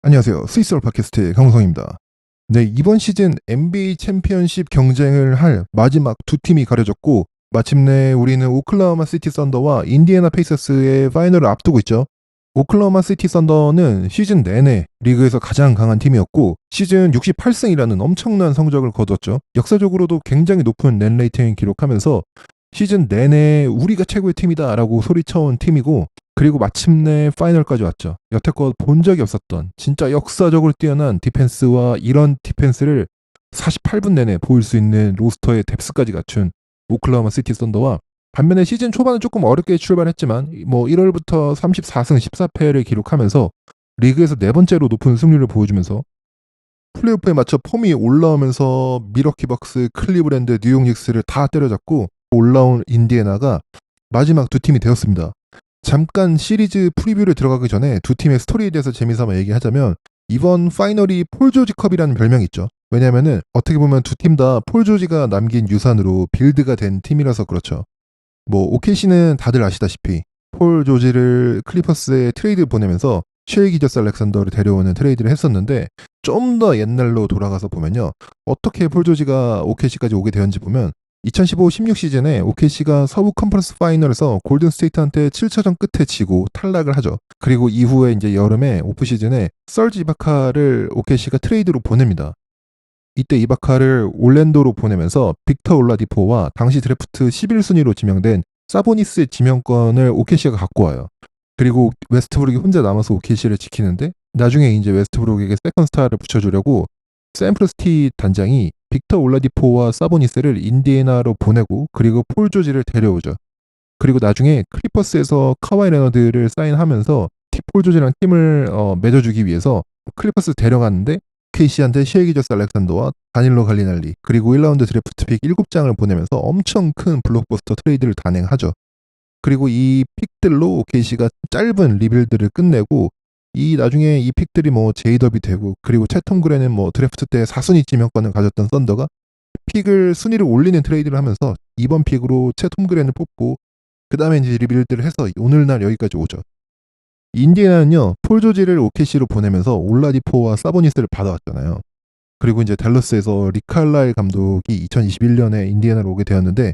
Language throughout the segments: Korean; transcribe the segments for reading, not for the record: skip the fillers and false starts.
안녕하세요. 스위스로 팟캐스트의 강성입니다. 네, 이번 시즌 NBA 챔피언십 경쟁을 할 마지막 두 팀이 가려졌고 마침내 우리는 오클라호마 시티 썬더와 인디애나 페이서스의 파이널을 앞두고 있죠. 오클라호마 시티 썬더는 시즌 내내 리그에서 가장 강한 팀이었고 시즌 68승이라는 엄청난 성적을 거뒀죠. 역사적으로도 굉장히 높은 net 레이팅을 기록하면서 시즌 내내 우리가 최고의 팀이다라고 소리쳐온 팀이고 그리고 마침내 파이널까지 왔죠. 여태껏 본 적이 없었던 진짜 역사적으로 뛰어난 디펜스와 이런 디펜스를 48분 내내 보일 수 있는 로스터의 뎁스까지 갖춘 오클라호마 시티 썬더와 반면에 시즌 초반은 조금 어렵게 출발했지만 1월부터 34승 14패를 기록하면서 리그에서 네 번째로 높은 승률을 보여주면서 플레이오프에 맞춰 폼이 올라오면서 미러키 벅스, 클리브랜드, 뉴욕 닉스를 다 때려잡고 올라온 인디애나가 마지막 두 팀이 되었습니다. 잠깐 시리즈 프리뷰를 들어가기 전에 두 팀의 스토리에 대해서 재미삼아 얘기하자면 이번 파이널이 폴 조지 컵이라는 별명이 있죠. 왜냐하면은 어떻게 보면 두 팀 다 폴 조지가 남긴 유산으로 빌드가 된 팀이라서 그렇죠. OKC는 다들 아시다시피 폴 조지를 클리퍼스에 트레이드 보내면서 쉐이 기저스 알렉산더를 데려오는 트레이드를 했었는데 좀 더 옛날로 돌아가서 보면요. 어떻게 폴 조지가 OKC까지 오게 되었는지 보면 2015-16 시즌에 OKC가 서부 컨퍼런스 파이널에서 골든 스테이트한테 7차전 끝에 지고 탈락을 하죠. 그리고 이후에 이제 여름에 오프 시즌에 서지 이바카를 OKC가 트레이드로 보냅니다. 이때 이바카를 올랜도로 보내면서 빅터 올라디포와 당시 드래프트 11순위로 지명된 사보니스의 지명권을 OKC가 갖고 와요. 그리고 웨스트브룩이 혼자 남아서 OKC를 지키는데 나중에 이제 웨스트브룩에게 세컨 스타를 붙여주려고 샌프로스티 단장이 빅터 올라디포와 사보니스를 인디애나로 보내고 그리고 폴 조지를 데려오죠. 그리고 나중에 클리퍼스에서 카와이 레너드를 사인하면서 폴 조지랑 팀을 맺어주기 위해서 클리퍼스 데려갔는데 KC한테 쉐이 기저스 알렉산더와 다닐로 갈리날리 그리고 1라운드 드래프트 픽 7장을 보내면서 엄청 큰 블록버스터 트레이드를 단행하죠. 그리고 이 픽들로 KC가 짧은 리빌드를 끝내고 이 나중에 이 픽들이 제이더비 되고 그리고 채톰 그레는 드래프트 때 4순위 지명권을 가졌던 썬더가 픽을 순위를 올리는 트레이드를 하면서 이번 픽으로 채톰 그레는 뽑고 그 다음에 이제 리빌드를 해서 오늘날 여기까지 오죠. 인디애나는요 폴 조지를 OKC로 보내면서 올라디포와 사보니스를 받아왔잖아요. 그리고 이제 댈러스에서 릭 칼라일 감독이 2021년에 인디애나로 오게 되었는데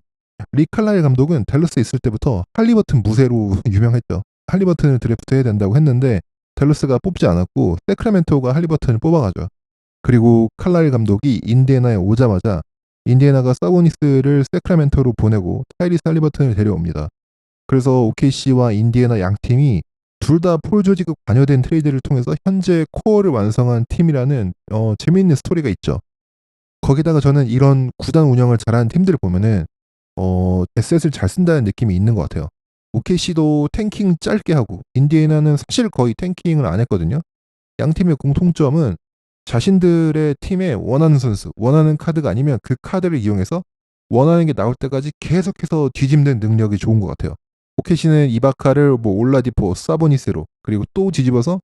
릭 칼라일 감독은 댈러스에 있을 때부터 할리버튼 무쇠로 유명했죠. 할리버튼을 드래프트해야 된다고 했는데 댈러스가 뽑지 않았고 세크라멘토가 할리버튼을 뽑아가죠. 그리고 칼라일 감독이 인디애나에 오자마자 인디애나가 사보니스를 세크라멘토로 보내고 타이리스 할리버튼을 데려옵니다. 그래서 OKC와 인디애나 양팀이 둘 다 폴 조지가 관여된 트레이드를 통해서 현재 코어를 완성한 팀이라는 재미있는 스토리가 있죠. 거기다가 저는 이런 구단 운영을 잘하는 팀들을 보면은 에셋을 잘 쓴다는 느낌이 있는 것 같아요. OKC도 탱킹 짧게 하고 인디애나는 사실 거의 탱킹을 안 했거든요. 양 팀의 공통점은 자신들의 팀에 원하는 선수, 원하는 카드가 아니면 그 카드를 이용해서 원하는 게 나올 때까지 계속해서 뒤집는 능력이 좋은 것 같아요. OKC는 이바카를 올라디포, 사보니스로 그리고 또 뒤집어서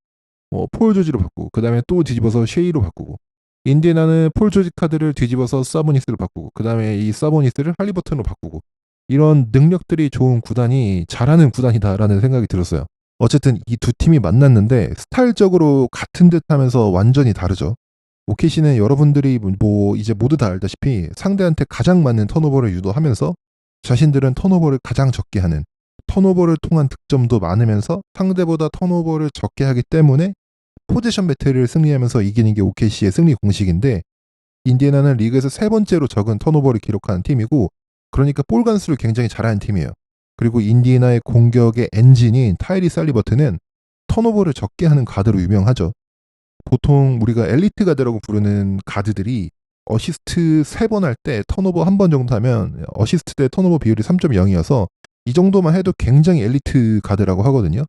폴 조지로 바꾸고 그 다음에 또 뒤집어서 쉐이로 바꾸고 인디애나는 폴 조지 카드를 뒤집어서 사보니스로 바꾸고 그 다음에 이 사보니스를 할리버튼으로 바꾸고 이런 능력들이 좋은 구단이 잘하는 구단이다라는 생각이 들었어요. 어쨌든 이 두 팀이 만났는데 스타일적으로 같은 듯 하면서 완전히 다르죠. OKC는 여러분들이 이제 모두 다 알다시피 상대한테 가장 많은 턴오버를 유도하면서 자신들은 턴오버를 가장 적게 하는 턴오버를 통한 득점도 많으면서 상대보다 턴오버를 적게 하기 때문에 포지션 배틀을 승리하면서 이기는 게 OKC의 승리 공식인데 인디애나는 리그에서 세 번째로 적은 턴오버를 기록하는 팀이고 그러니까 볼 간수를 굉장히 잘하는 팀이에요. 그리고 인디애나의 공격의 엔진인 타이리스 할리버튼은 턴오버를 적게 하는 가드로 유명하죠. 보통 우리가 엘리트 가드라고 부르는 가드들이 어시스트 3번 할 때 턴오버 한 번 정도 하면 어시스트 대 턴오버 비율이 3.0이어서 이 정도만 해도 굉장히 엘리트 가드라고 하거든요.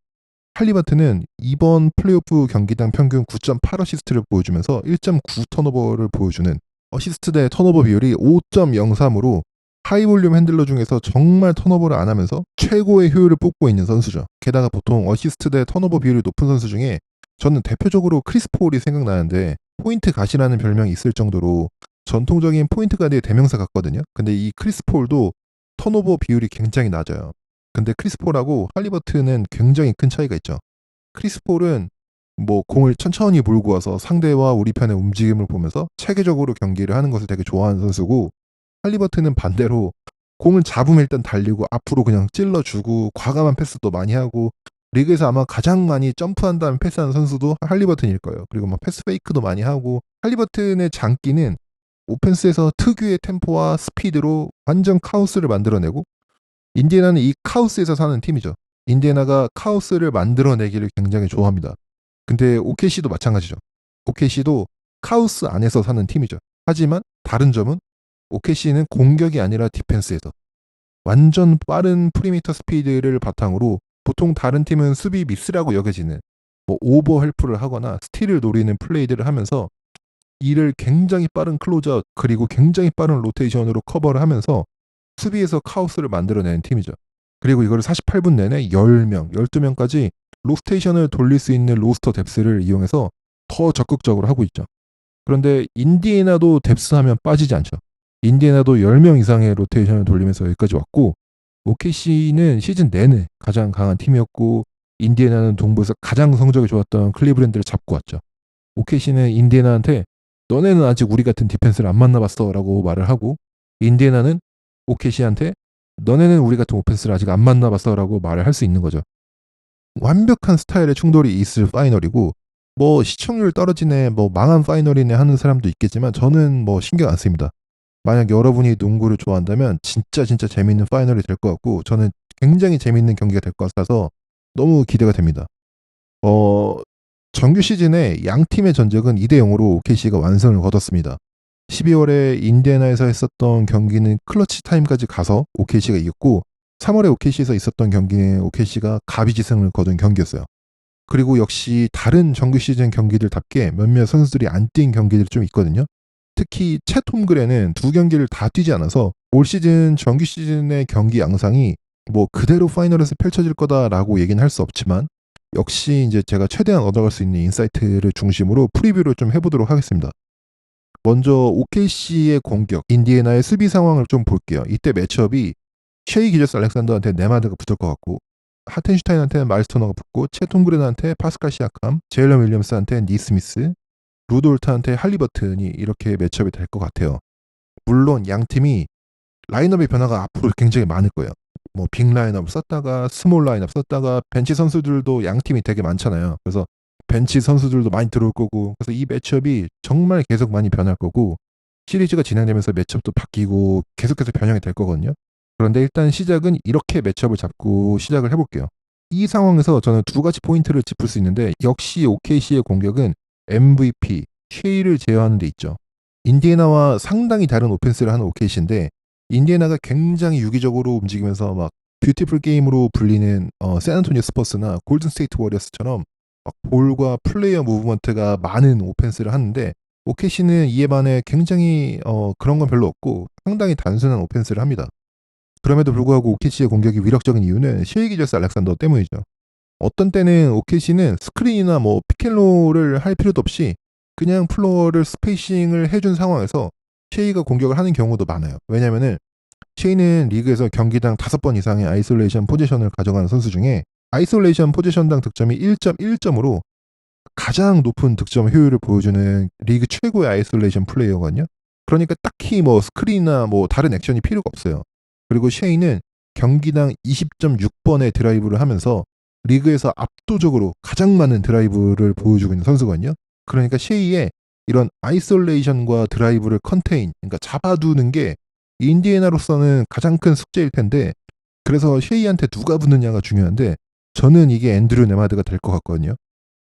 할리버튼은 이번 플레이오프 경기당 평균 9.8 어시스트를 보여주면서 1.9 턴오버를 보여주는 어시스트 대 턴오버 비율이 5.03으로 하이볼륨 핸들러 중에서 정말 턴오버를 안 하면서 최고의 효율을 뽐고 있는 선수죠. 게다가 보통 어시스트 대 턴오버 비율이 높은 선수 중에 저는 대표적으로 크리스 폴이 생각나는데 포인트 갓이라는 별명이 있을 정도로 전통적인 포인트 가드의 대명사 같거든요. 근데 이 크리스 폴도 턴오버 비율이 굉장히 낮아요. 근데 크리스 폴하고 할리버튼은 굉장히 큰 차이가 있죠. 크리스 폴은 뭐 공을 천천히 몰고 와서 상대와 우리 편의 움직임을 보면서 체계적으로 경기를 하는 것을 되게 좋아하는 선수고, 할리버튼은 반대로 공을 잡으면 일단 달리고 앞으로 그냥 찔러주고 과감한 패스도 많이 하고, 리그에서 아마 가장 많이 점프한 다음에 패스하는 선수도 할리버튼일 거예요. 그리고 막 패스 페이크도 많이 하고, 할리버튼의 장기는 오펜스에서 특유의 템포와 스피드로 완전 카오스를 만들어내고, 인디애나는 이 카오스에서 사는 팀이죠. 인디애나가 카오스를 만들어내기를 굉장히 좋아합니다. 근데 OKC도 마찬가지죠. OKC도 카오스 안에서 사는 팀이죠. 하지만 다른 점은 OKC는 공격이 아니라 디펜스에서 완전 빠른 프리미터 스피드를 바탕으로, 보통 다른 팀은 수비 미스라고 여겨지는 뭐 오버 헬프를 하거나 스틸을 노리는 플레이들을 하면서 이를 굉장히 빠른 클로즈아웃 그리고 굉장히 빠른 로테이션으로 커버를 하면서 수비에서 카오스를 만들어내는 팀이죠. 그리고 이걸 48분 내내 10명, 12명까지 로스테이션을 돌릴 수 있는 로스터 뎁스를 이용해서 더 적극적으로 하고 있죠. 그런데 인디애나도 뎁스하면 빠지지 않죠. 인디애나도 10명 이상의 로테이션을 돌리면서 여기까지 왔고, OKC는 시즌 내내 가장 강한 팀이었고, 인디애나는 동부에서 가장 성적이 좋았던 클리브랜드를 잡고 왔죠. OKC는 인디애나한테 너네는 아직 우리 같은 디펜스를 안 만나봤어 라고 말을 하고, 인디애나는 OKC한테 너네는 우리 같은 오펜스를 아직 안 만나봤어 라고 말을 할 수 있는 거죠. 완벽한 스타일의 충돌이 있을 파이널이고, 뭐 시청률 떨어지네, 뭐 망한 파이널이네 하는 사람도 있겠지만 저는 뭐 신경 안 씁니다. 만약 여러분이 농구를 좋아한다면 진짜 재밌는 파이널이 될 것 같고, 저는 굉장히 재밌는 경기가 될 것 같아서 너무 기대가 됩니다. 어, 정규 시즌에 양 팀의 전적은 2대 0으로 OKC가 완승을 거뒀습니다. 12월에 인디애나에서 했었던 경기는 클러치 타임까지 가서 OKC가 이겼고, 3월에 OKC에서 있었던 경기는 OKC가 가비지승을 거둔 경기였어요. 그리고 역시 다른 정규 시즌 경기들답게 몇몇 선수들이 안 뛴 경기들이 좀 있거든요. 특히 챗 홈그레는 두 경기를 다 뛰지 않아서 올 시즌 정규 시즌의 경기 양상이 뭐 그대로 파이널에서 펼쳐질 거다라고 얘기는 할 수 없지만, 역시 이제 제가 최대한 얻어갈 수 있는 인사이트를 중심으로 프리뷰를 좀 해보도록 하겠습니다. 먼저 OKC의 공격, 인디애나의 수비 상황을 좀 볼게요. 이때 매치업이 셰이 기저스 알렉산더한테 네마드가 붙을 것 같고, 하텐슈타인한테 마일스 터너가 붙고, 챗 홈그렌한테 파스칼 시아캄, 제일런 윌리엄스한테 니스미스, 루돌트한테 할리버튼이 이렇게 매치업이 될 것 같아요. 물론 양 팀이 라인업의 변화가 앞으로 굉장히 많을 거예요. 뭐 빅 라인업 썼다가 스몰 라인업 썼다가 벤치 선수들도 양 팀이 되게 많잖아요. 그래서 벤치 선수들도 많이 들어올 거고, 그래서 이 매치업이 정말 계속 많이 변할 거고, 시리즈가 진행되면서 매치업도 바뀌고 계속해서 변형이 될 거거든요. 그런데 일단 시작은 이렇게 매치업을 잡고 시작을 해볼게요. 이 상황에서 저는 두 가지 포인트를 짚을 수 있는데, 역시 OKC의 공격은 MVP, 쉐이를 제어하는 데 있죠. 인디애나와 상당히 다른 오펜스를 하는 OKC인데, 인디애나가 굉장히 유기적으로 움직이면서 막 뷰티풀 게임으로 불리는 샌안토니오 스퍼스나 골든 스테이트 워리어스처럼 막 볼과 플레이어 무브먼트가 많은 오펜스를 하는데, OKC는 이에 반해 굉장히 그런 건 별로 없고 상당히 단순한 오펜스를 합니다. 그럼에도 불구하고 OKC의 공격이 위력적인 이유는 셰이 기저스 알렉산더 때문이죠. 어떤 때는 OKC는 스크린이나 뭐 피켓롤을 할 필요도 없이 그냥 플로어를 스페이싱을 해준 상황에서 셰이가 공격을 하는 경우도 많아요. 왜냐면은 셰이는 리그에서 경기당 5번 이상의 아이솔레이션 포지션을 가져가는 선수 중에, 아이솔레이션 포지션당 득점이 1.1점으로 가장 높은 득점 효율을 보여주는 리그 최고의 아이솔레이션 플레이어거든요. 그러니까 딱히 뭐 스크린이나 뭐 다른 액션이 필요가 없어요. 그리고 셰이는 경기당 20.6번의 드라이브를 하면서 리그에서 압도적으로 가장 많은 드라이브를 보여주고 있는 선수거든요. 그러니까 셰이의 이런 아이솔레이션과 드라이브를 컨테인, 그러니까 잡아두는 게 인디애나로서는 가장 큰 숙제일 텐데, 그래서 셰이한테 누가 붙느냐가 중요한데, 저는 이게 앤드류 네마드가 될 것 같거든요.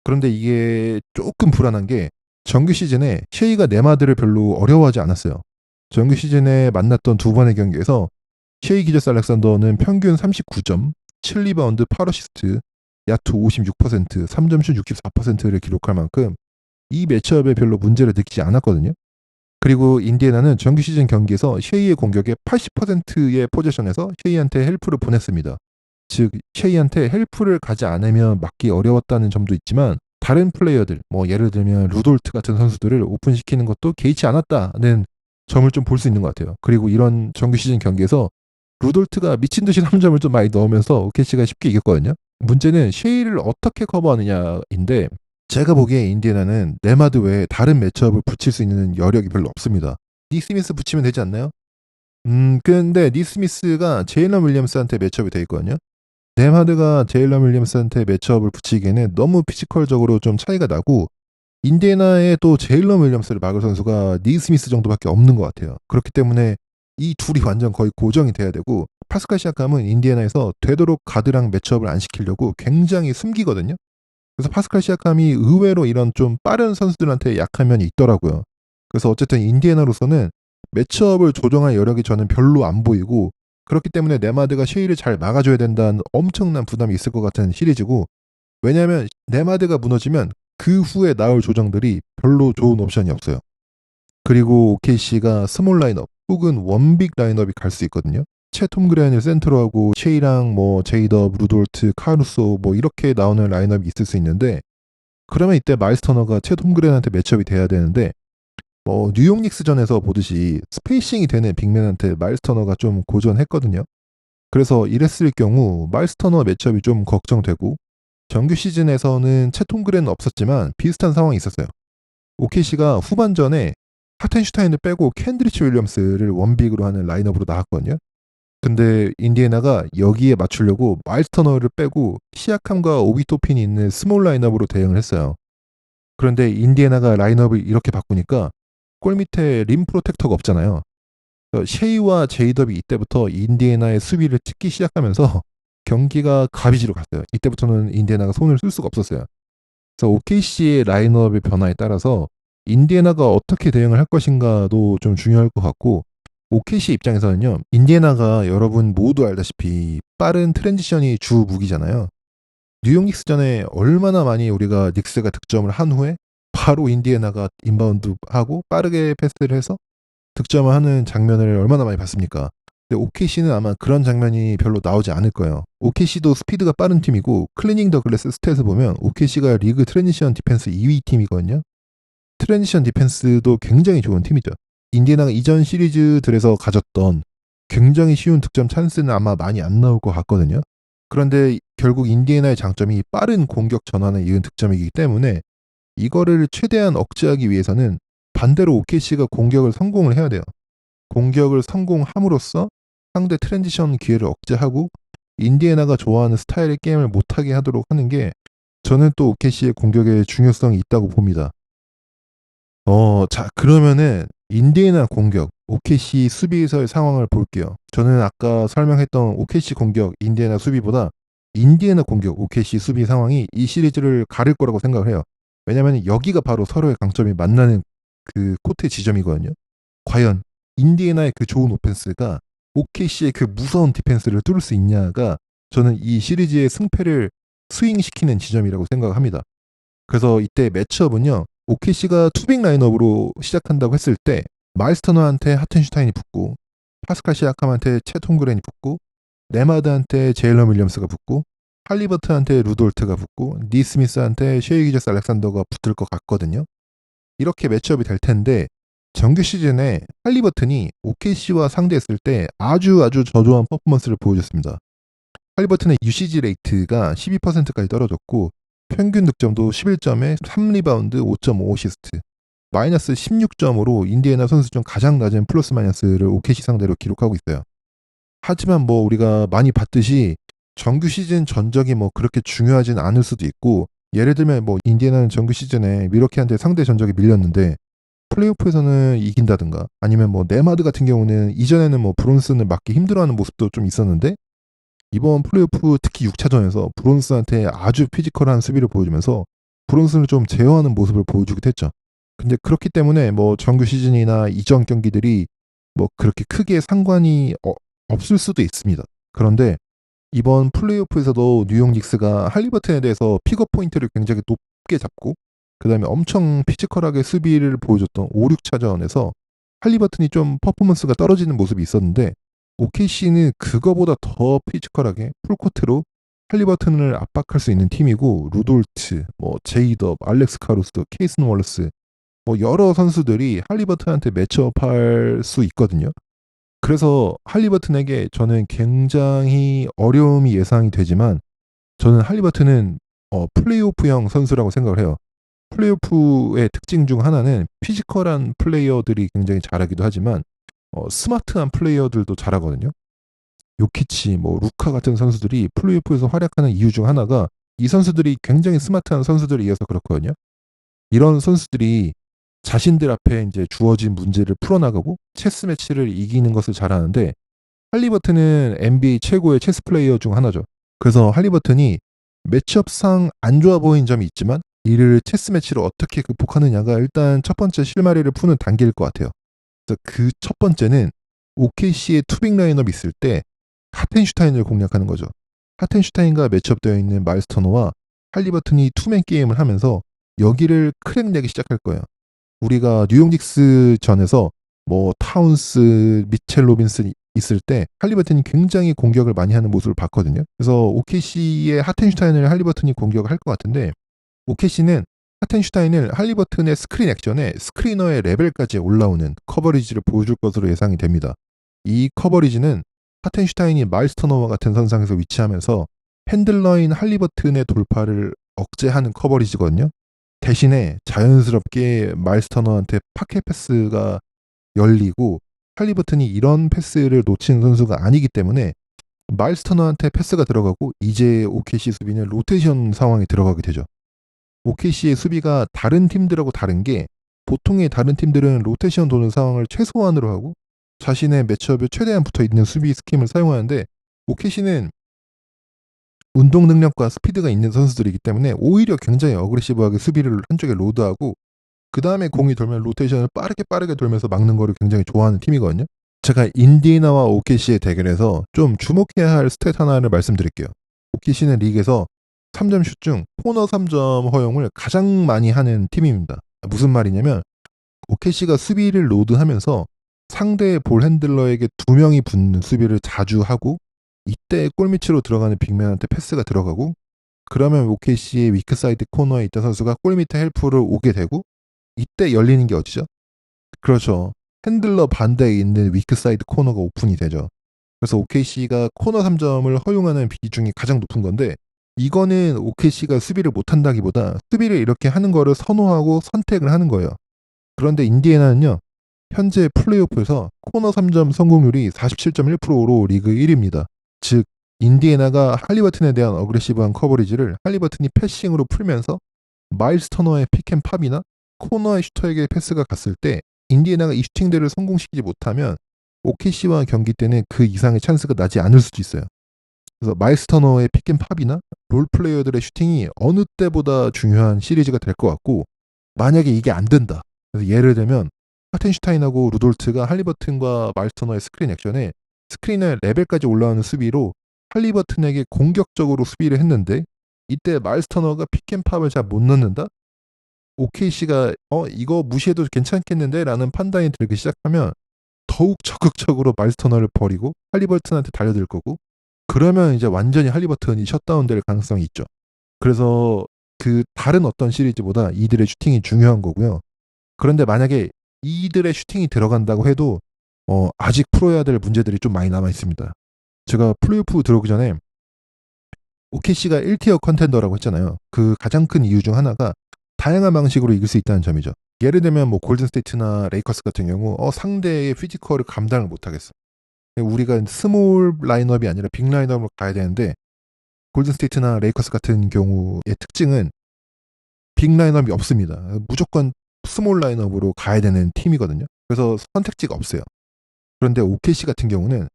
그런데 이게 조금 불안한 게, 정규 시즌에 셰이가 네마드를 별로 어려워하지 않았어요. 정규 시즌에 만났던 두 번의 경기에서 셰이 기저스 알렉산더는 평균 39점, 7리바운드, 8어시스트, 야투 56%, 3점슛 64%를 기록할 만큼 이 매치업에 별로 문제를 느끼지 않았거든요. 그리고 인디애나는 정규 시즌 경기에서 셰이의 공격의 80%의 포지션에서 셰이한테 헬프를 보냈습니다. 즉 셰이한테 헬프를 가지 않으면 막기 어려웠다는 점도 있지만, 다른 플레이어들, 뭐 예를 들면 루돌트 같은 선수들을 오픈시키는 것도 개의치 않았다는 점을 좀 볼 수 있는 것 같아요. 그리고 이런 정규 시즌 경기에서 루돌트가 미친 듯이 3점을 좀 많이 넣으면서 OKC가 쉽게 이겼거든요. 문제는 셰이를 어떻게 커버하느냐인데, 제가 보기에 인디애나는 네마드 외에 다른 매치업을 붙일 수 있는 여력이 별로 없습니다. 니스미스 붙이면 되지 않나요? 근데 니스미스가 제일런 윌리엄스한테 매치업이 돼 있거든요. 네마드가 제일런 윌리엄스한테 매치업을 붙이기에는 너무 피지컬적으로 좀 차이가 나고 인디애나에 또 제일런 윌리엄스를 막을 선수가 니스미스 정도밖에 없는 것 같아요. 그렇기 때문에 이 둘이 완전 거의 고정이 돼야 되고 파스칼 시아캄은 인디애나에서 되도록 가드랑 매치업을 안 시키려고 굉장히 숨기거든요. 그래서 파스칼 시아캄이 의외로 이런 좀 빠른 선수들한테 약한 면이 있더라고요. 그래서 어쨌든 인디애나로서는 매치업을 조정할 여력이 저는 별로 안 보이고 그렇기 때문에 네마드가 쉐이를 잘 막아줘야 된다는 엄청난 부담이 있을 것 같은 시리즈고 왜냐하면 네마드가 무너지면 그 후에 나올 조정들이 별로 좋은 옵션이 없어요. 그리고 OKC가 스몰 라인업 혹은 원빅 라인업이 갈 수 있거든요. 채 톰그랜을 센터로 하고 쉐이랑 뭐 제이덥, 루돌트, 카루소 뭐 이렇게 나오는 라인업이 있을 수 있는데 그러면 이때 마일스 터너가 채 톰그랜한테 매치업이 돼야 되는데 뭐 뉴욕 닉스전에서 보듯이 스페이싱이 되는 빅맨한테 마일스 터너가 좀 고전했거든요. 그래서 이랬을 경우 마일스 터너 매치업이 좀 걱정되고 정규 시즌에서는 채 톰그랜은 없었지만 비슷한 상황이 있었어요. OKC가 후반전에 하텐슈타인을 빼고 캔드리치 윌리엄스를 원빅으로 하는 라인업으로 나왔거든요. 근데 인디애나가 여기에 맞추려고 마일스 터너를 빼고 시아캄과 오비 토핀이 있는 스몰 라인업으로 대응을 했어요. 그런데 인디애나가 라인업을 이렇게 바꾸니까 골 밑에 림 프로텍터가 없잖아요. 셰이와 제이덥이 이때부터 인디애나의 수비를 찍기 시작하면서 경기가 가비지로 갔어요. 이때부터는 인디애나가 손을 쓸 수가 없었어요. 그래서 OKC의 라인업의 변화에 따라서 인디애나가 어떻게 대응을 할 것인가도 좀 중요할 것 같고 OKC 입장에서는요. 인디애나가 여러분 모두 알다시피 빠른 트랜지션이 주 무기잖아요. 뉴욕 닉스전에 얼마나 많이 우리가 닉스가 득점을 한 후에 바로 인디애나가 인바운드하고 빠르게 패스를 해서 득점을 하는 장면을 얼마나 많이 봤습니까? 근데 OKC는 아마 그런 장면이 별로 나오지 않을 거예요. OKC도 스피드가 빠른 팀이고 클리닝 더 글래스 스탯을 보면 OKC가 리그 트랜지션 디펜스 2위 팀이거든요. 트랜지션 디펜스도 굉장히 좋은 팀이죠. 인디애나가 이전 시리즈들에서 가졌던 굉장히 쉬운 득점 찬스는 아마 많이 안 나올 것 같거든요. 그런데 결국 인디애나의 장점이 빠른 공격 전환에 이은 득점이기 때문에 이거를 최대한 억제하기 위해서는 반대로 OKC가 공격을 성공을 해야 돼요. 공격을 성공함으로써 상대 트랜지션 기회를 억제하고 인디애나가 좋아하는 스타일의 게임을 못하게 하도록 하는 게 저는 또 OKC의 공격의 중요성이 있다고 봅니다. 자, 그러면은 인디애나 공격, OKC 수비에서의 상황을 볼게요. 저는 아까 설명했던 OKC 공격, 인디애나 수비보다 인디애나 공격, OKC 수비 상황이 이 시리즈를 가릴 거라고 생각을 해요. 왜냐면 여기가 바로 서로의 강점이 만나는 그 코트 지점이거든요. 과연 인디애나의 그 좋은 오펜스가 OKC의 그 무서운 디펜스를 뚫을 수 있냐가 저는 이 시리즈의 승패를 스윙시키는 지점이라고 생각합니다. 그래서 이때 매치업은요. OKC가 투빅 라인업으로 시작한다고 했을 때 마일스 터너한테 하텐슈타인이 붙고 파스칼 시아캄한테 채 톰그랜이 붙고 네마드한테 제일런 윌리엄스가 붙고 할리버트한테 루돌트가 붙고 니스미스한테 셰이 기저스 알렉산더가 붙을 것 같거든요. 이렇게 매치업이 될 텐데 정규 시즌에 할리버튼이 OKC와 상대했을 때 아주 저조한 퍼포먼스를 보여줬습니다. 할리버튼의 UCG 레이트가 12%까지 떨어졌고 평균 득점도 11점에 3리바운드 5.5 어시스트 마이너스 16점으로 인디애나 선수 중 가장 낮은 플러스 마이너스를 OKC 상대로 기록하고 있어요. 하지만 뭐 우리가 많이 봤듯이 정규 시즌 전적이 뭐 그렇게 중요하진 않을 수도 있고 예를 들면 뭐 인디애나는 정규 시즌에 미러키한테 상대 전적이 밀렸는데 플레이오프에서는 이긴다든가 아니면 뭐 네마드 같은 경우는 이전에는 뭐 브론슨을 맞기 힘들어하는 모습도 좀 있었는데 이번 플레이오프 특히 6차전에서 브론스한테 아주 피지컬한 수비를 보여주면서 브론스를 좀 제어하는 모습을 보여주기도 했죠. 근데 그렇기 때문에 뭐 정규 시즌이나 이전 경기들이 뭐 그렇게 크게 상관이 없을 수도 있습니다. 그런데 이번 플레이오프에서도 뉴욕 닉스가 할리버튼에 대해서 픽업 포인트를 굉장히 높게 잡고 그 다음에 엄청 피지컬하게 수비를 보여줬던 5, 6차전에서 할리버튼이 좀 퍼포먼스가 떨어지는 모습이 있었는데 OKC는 그거보다 더 피지컬하게 풀코트로 할리버튼을 압박할 수 있는 팀이고 루돌트, 뭐 제이덥, 알렉스 카루스, 케이슨 월러스 뭐 여러 선수들이 할리버튼한테 매치업할 수 있거든요. 그래서 할리버튼에게 저는 굉장히 어려움이 예상이 되지만 저는 할리버튼은 플레이오프형 선수라고 생각을 해요. 플레이오프의 특징 중 하나는 피지컬한 플레이어들이 굉장히 잘하기도 하지만 스마트한 플레이어들도 잘하거든요. 요키치, 뭐 루카 같은 선수들이 플레이오프에서 활약하는 이유 중 하나가 이 선수들이 굉장히 스마트한 선수들에 이어서 그렇거든요. 이런 선수들이 자신들 앞에 이제 주어진 문제를 풀어나가고 체스 매치를 이기는 것을 잘하는데 할리버튼은 NBA 최고의 체스 플레이어 중 하나죠. 그래서 할리버튼이 매치업상 안 좋아 보이는 점이 있지만 이를 체스 매치로 어떻게 극복하느냐가 일단 첫 번째 실마리를 푸는 단계일 것 같아요. 그래서 그 첫 번째는 OKC의 투빅 라인업이 있을 때 하텐슈타인을 공략하는 거죠. 하텐슈타인과 매치업되어 있는 마일스 터너와 할리버튼이 투맨 게임을 하면서 여기를 크랙 내기 시작할 거예요. 우리가 뉴욕 닉스 전에서 뭐 타운스, 미첼 로빈슨 있을 때 할리버튼이 굉장히 공격을 많이 하는 모습을 봤거든요. 그래서 OKC의 하텐슈타인을 할리버튼이 공격을 할 것 같은데 OKC는 하텐슈타인을 할리버튼의 스크린 액션에 스크리너의 레벨까지 올라오는 커버리지를 보여줄 것으로 예상이 됩니다. 이 커버리지는 하텐슈타인이 마일스 터너와 같은 선상에서 위치하면서 핸들러인 할리버튼의 돌파를 억제하는 커버리지거든요. 대신에 자연스럽게 마일스 터너한테 파켓 패스가 열리고 할리버튼이 이런 패스를 놓치는 선수가 아니기 때문에 마일스 터너한테 패스가 들어가고 이제 OKC 수비는 로테이션 상황에 들어가게 되죠. OKC의 수비가 다른 팀들하고 다른 게 보통의 다른 팀들은 로테이션 도는 상황을 최소한으로 하고 자신의 매치업에 최대한 붙어 있는 수비 스킴을 사용하는데 OKC는 운동 능력과 스피드가 있는 선수들이기 때문에 오히려 굉장히 어그레시브하게 수비를 한쪽에 로드하고 그 다음에 공이 돌면 로테이션을 빠르게 돌면서 막는 거를 굉장히 좋아하는 팀이거든요. 제가 인디애나와 OKC의 대결에서 좀 주목해야 할 스탯 하나를 말씀드릴게요. OKC는 리그에서 3점 슛 중 코너 3점 허용을 가장 많이 하는 팀입니다. 무슨 말이냐면 OKC가 수비를 로드하면서 상대의 볼 핸들러에게 2명이 붙는 수비를 자주 하고 이때 골밑으로 들어가는 빅맨한테 패스가 들어가고 그러면 OKC의 위크사이드 코너에 있던 선수가 골밑에 헬프를 오게 되고 이때 열리는 게 어디죠? 그렇죠. 핸들러 반대에 있는 위크사이드 코너가 오픈이 되죠. 그래서 OKC가 코너 3점을 허용하는 비중이 가장 높은 건데 이거는 OKC가 수비를 못한다기보다 수비를 이렇게 하는 거를 선호하고 선택을 하는 거예요. 그런데 인디애나는요. 현재 플레이오프에서 코너 3점 성공률이 47.1%로 리그 1위입니다. 즉 인디애나가 할리버튼에 대한 어그레시브한 커버리지를 할리버튼이 패싱으로 풀면서 마일스 터너의 픽앤팝이나 코너의 슈터에게 패스가 갔을 때 인디애나가 이 슈팅들을 성공시키지 못하면 OKC와 경기 때는 그 이상의 찬스가 나지 않을 수도 있어요. 그래서 마일스 터너의 픽앤팝이나 롤플레이어들의 슈팅이 어느 때보다 중요한 시리즈가 될 것 같고 만약에 이게 안 된다. 그래서 예를 들면 하텐슈타인하고 루돌트가 할리버튼과 마일스 터너의 스크린 액션에 스크린의 레벨까지 올라오는 수비로 할리버튼에게 공격적으로 수비를 했는데 이때 마일스 터너가 픽앤팝을 잘 못 넣는다? OKC가 이거 무시해도 괜찮겠는데? 라는 판단이 들기 시작하면 더욱 적극적으로 마일스 터너를 버리고 할리버튼한테 달려들 거고 그러면 이제 완전히 할리버튼이 셧다운될 가능성이 있죠. 그래서 그 다른 어떤 시리즈보다 이들의 슈팅이 중요한 거고요. 그런데 만약에 이들의 슈팅이 들어간다고 해도 아직 풀어야 될 문제들이 좀 많이 남아 있습니다. 제가 플레이오프 들어오기 전에 OKC가 1티어 컨텐더라고 했잖아요. 그 가장 큰 이유 중 하나가 다양한 방식으로 이길 수 있다는 점이죠. 예를 들면 뭐 골든스테이트나 레이커스 같은 경우 상대의 피지컬을 감당을 못하겠어. 우리가 스몰 라인업이 아니라 빅 라인업으로 가야 되는데 골든스테이트나 레이커스 같은 경우의 특징은 빅 라인업이 없습니다. 무조건 스몰 라인업으로 가야 되는 팀이거든요. 그래서 선택지가 없어요. 그런데 OKC 같은 경우는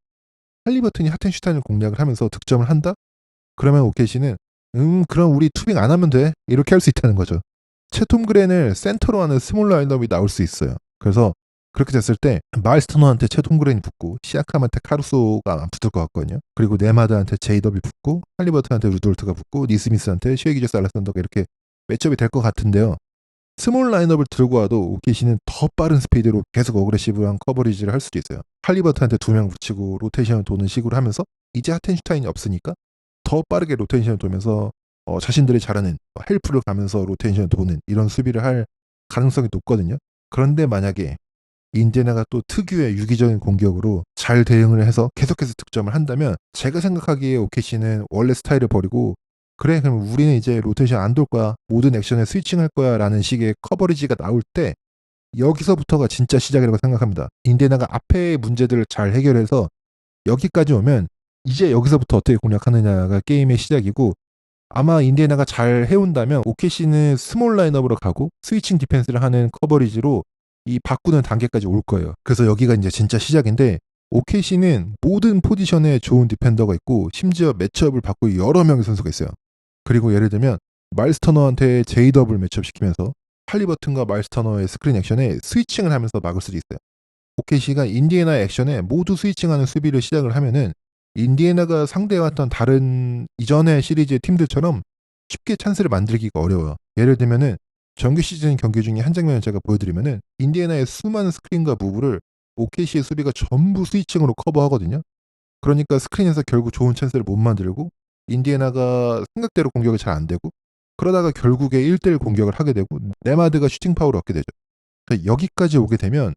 할리버튼이 하텐슈타인을 공략을 하면서 득점을 한다? 그러면 OKC는 그럼 우리 투빙 안 하면 돼. 이렇게 할 수 있다는 거죠. 채톰 그랜을 센터로 하는 스몰 라인업이 나올 수 있어요. 그래서 그렇게 됐을 때 마일스 터너한테 채톰 그랜이 붙고 시아캄한테 카루소가 안 붙을 것 같거든요. 그리고 네마드한테 제이더비 붙고 할리버튼한테 루돌트가 붙고 니스미스한테 쉐이 기저스 알렉산더가 이렇게 매치업이 될 것 같은데요. 스몰 라인업을 들고 와도 OKC는 더 빠른 스피드로 계속 어그레시브한 커버리지를 할 수도 있어요. 할리버튼한테 2명 붙이고 로테이션을 도는 식으로 하면서 이제 하텐슈타인이 없으니까 더 빠르게 로테이션을 돌면서 자신들이 잘하는 헬프를 가면서 로테이션을 도는 이런 수비를 할 가능성이 높거든요. 그런데 만약에 인디애나가 또 특유의 유기적인 공격으로 잘 대응을 해서 계속해서 득점을 한다면 제가 생각하기에 OKC는 원래 스타일을 버리고 그래, 그럼 우리는 이제 로테이션 안 돌 거야. 모든 액션에 스위칭할 거야. 라는 식의 커버리지가 나올 때 여기서부터가 진짜 시작이라고 생각합니다. 인디애나가 앞에 문제들을 잘 해결해서 여기까지 오면 이제 여기서부터 어떻게 공략하느냐가 게임의 시작이고, 아마 인디애나가 잘 해온다면 OKC는 스몰 라인업으로 가고 스위칭 디펜스를 하는 커버리지로 이 바꾸는 단계까지 올 거예요. 그래서 여기가 이제 진짜 시작인데, OKC는 모든 포지션에 좋은 디펜더가 있고 심지어 매치업을 받고 여러 명의 선수가 있어요. 그리고 예를 들면 마일스 터너한테 제이더블 매치업 시키면서 할리버튼과 마일스 터너의 스크린 액션에 스위칭을 하면서 막을 수도 있어요. OKC가 인디애나 액션에 모두 스위칭하는 수비를 시작을 하면은 인디애나가 상대해왔던 다른 이전의 시리즈의 팀들처럼 쉽게 찬스를 만들기가 어려워요. 예를 들면은 정규 시즌 경기 중에 한 장면을 제가 보여드리면은 인디애나의 수많은 스크린과 무브를 OKC의 수비가 전부 스위칭으로 커버하거든요. 그러니까 스크린에서 결국 좋은 찬스를 못 만들고 인디애나가 생각대로 공격이 잘 안 되고, 그러다가 결국에 1대1 공격을 하게 되고 네마드가 슈팅 파울을 얻게 되죠. 그러니까 여기까지 오게 되면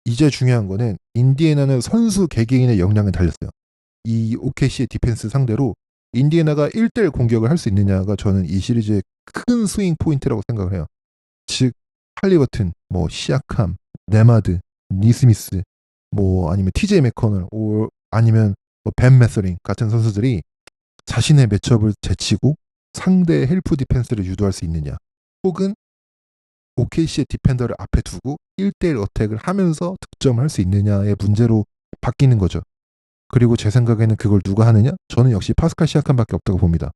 이제 중요한 거는 인디애나는 선수 개개인의 역량에 달렸어요. 이 OKC의 디펜스 상대로 인디애나가 1대1 공격을 할 수 있느냐가 저는 이 시리즈의 큰 스윙 포인트라고 생각을 해요. 즉 할리버튼, 뭐 시아캄, 네마드, 니스미스, 뭐 아니면 TJ 맥커널, 아니면 뭐벤 메서링 같은 선수들이 자신의 매첩을 제치고 상대의 헬프 디펜스를 유도할 수 있느냐, 혹은 OKC의 디펜더를 앞에 두고 1대1 어택을 하면서 득점을 할 수 있느냐의 문제로 바뀌는 거죠. 그리고 제 생각에는 그걸 누가 하느냐? 저는 역시 파스칼 시아캄밖에 없다고 봅니다.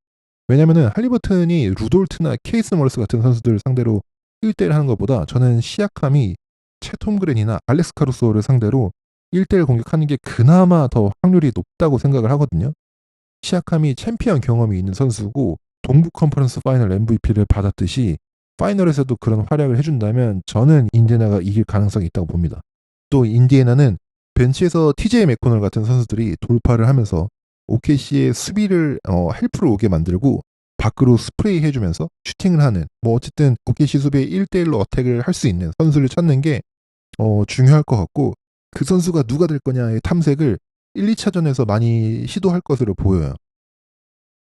왜냐면은 할리버튼이 루돌트나 케이스 머리스 같은 선수들을 상대로 1대1 하는 것보다 저는 시아캄이 채톰 그랜이나 알렉스 카루소를 상대로 1대1 공격하는 게 그나마 더 확률이 높다고 생각을 하거든요. 시아캄이 챔피언 경험이 있는 선수고 동부 컨퍼런스 파이널 MVP를 받았듯이 파이널에서도 그런 활약을 해준다면 저는 인디애나가 이길 가능성이 있다고 봅니다. 또 인디애나는 벤치에서 TJ 맥코널 같은 선수들이 돌파를 하면서 OKC의 수비를 헬프로 오게 만들고 밖으로 스프레이 해주면서 슈팅을 하는, 뭐 어쨌든 OKC 수비에 1대1로 어택을 할 수 있는 선수를 찾는 게 중요할 것 같고, 그 선수가 누가 될 거냐의 탐색을 1, 2차전에서 많이 시도할 것으로 보여요.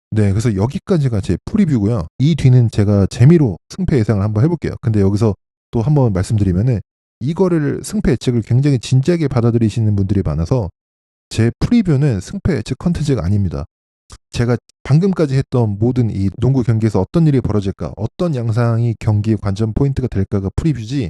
네, 그래서 여기까지가 제 프리뷰고요. 이 뒤는 제가 재미로 승패 예상을 한번 해볼게요. 근데 여기서 또 한번 말씀드리면은 이거를 승패 예측을 굉장히 진지하게 받아들이시는 분들이 많아서 제 프리뷰는 승패 예측 컨텐츠가 아닙니다. 제가 방금까지 했던 모든 이 농구 경기에서 어떤 일이 벌어질까, 어떤 양상이 경기의 관전 포인트가 될까가 프리뷰지,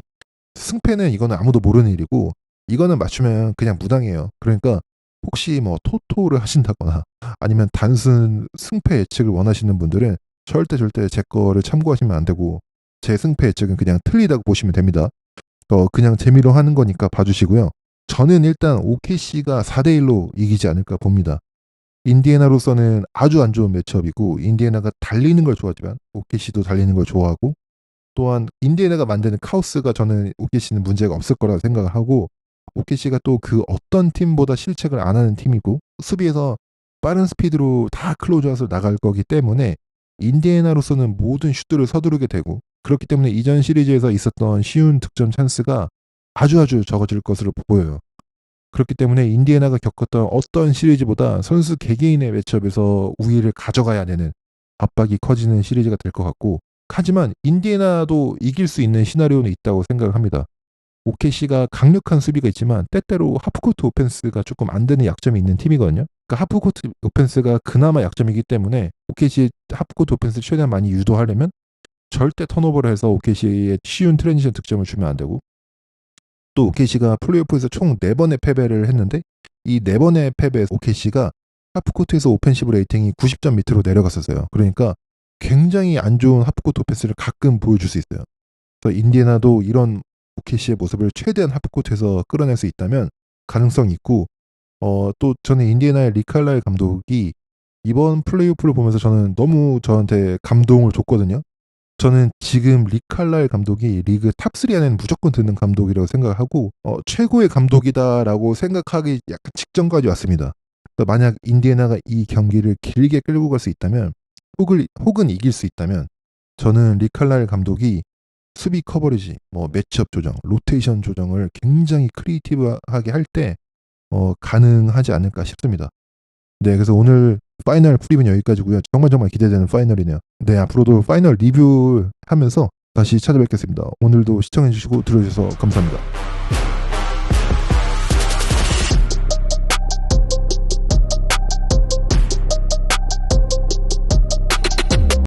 승패는 이거는 아무도 모르는 일이고 이거는 맞추면 그냥 무당이에요. 그러니까 혹시 뭐 토토를 하신다거나 아니면 단순 승패 예측을 원하시는 분들은 절대 제 거를 참고하시면 안 되고, 제 승패 예측은 그냥 틀리다고 보시면 됩니다. 그냥 재미로 하는 거니까 봐주시고요. 저는 일단 OKC가 4대1로 이기지 않을까 봅니다. 인디애나로서는 아주 안 좋은 매치업이고, 인디애나가 달리는 걸 좋아하지만 OKC도 달리는 걸 좋아하고, 또한 인디애나가 만드는 카오스가 저는 OKC는 문제가 없을 거라고 생각을 하고, OKC가 또 그 어떤 팀보다 실책을 안 하는 팀이고 수비에서 빠른 스피드로 다 클로즈아웃을 나갈 거기 때문에 인디애나로서는 모든 슛들을 서두르게 되고, 그렇기 때문에 이전 시리즈에서 있었던 쉬운 득점 찬스가 아주 적어질 것으로 보여요. 그렇기 때문에 인디애나가 겪었던 어떤 시리즈보다 선수 개개인의 매치업에서 우위를 가져가야 되는 압박이 커지는 시리즈가 될 것 같고, 하지만 인디애나도 이길 수 있는 시나리오는 있다고 생각을 합니다. OKC가 강력한 수비가 있지만 때때로 하프코트 오펜스가 조금 안 되는 약점이 있는 팀이거든요. 그러니까 하프코트 오펜스가 그나마 약점이기 때문에 OKC의 하프코트 오펜스를 최대한 많이 유도하려면 절대 턴오버를 해서 OKC에 쉬운 트랜지션 득점을 주면 안 되고, 또 OKC가 플레이오프에서 총 4번의 패배를 했는데 이 4번의 패배에서 OKC가 하프코트에서 오펜시브 레이팅이 90점 밑으로 내려갔었어요. 그러니까 굉장히 안 좋은 하프코트 오펜스를 가끔 보여줄 수 있어요. 그래서 인디애나도 이런 OKC의 모습을 최대한 하프코트에서 끌어낼 수 있다면 가능성이 있고, 또 저는 인디애나의 리칼라일 감독이 이번 플레이오프를 보면서 저는 너무 저한테 감동을 줬거든요. 저는 지금 리칼라일 감독이 리그 탑3 안에는 무조건 드는 감독이라고 생각하고 최고의 감독이다라고 생각하기 약간 직전까지 왔습니다. 그러니까 만약 인디애나가 이 경기를 길게 끌고 갈 수 있다면, 혹은 이길 수 있다면, 저는 리칼라일 감독이 수비 커버리지, 뭐 매치업 조정, 로테이션 조정을 굉장히 크리에이티브하게 할 때 가능하지 않을까 싶습니다. 네, 그래서 오늘 파이널 프리뷰는 여기까지고요. 정말 기대되는 파이널이네요. 네, 앞으로도 파이널 리뷰 하면서 다시 찾아뵙겠습니다. 오늘도 시청해주시고 들어주셔서 감사합니다.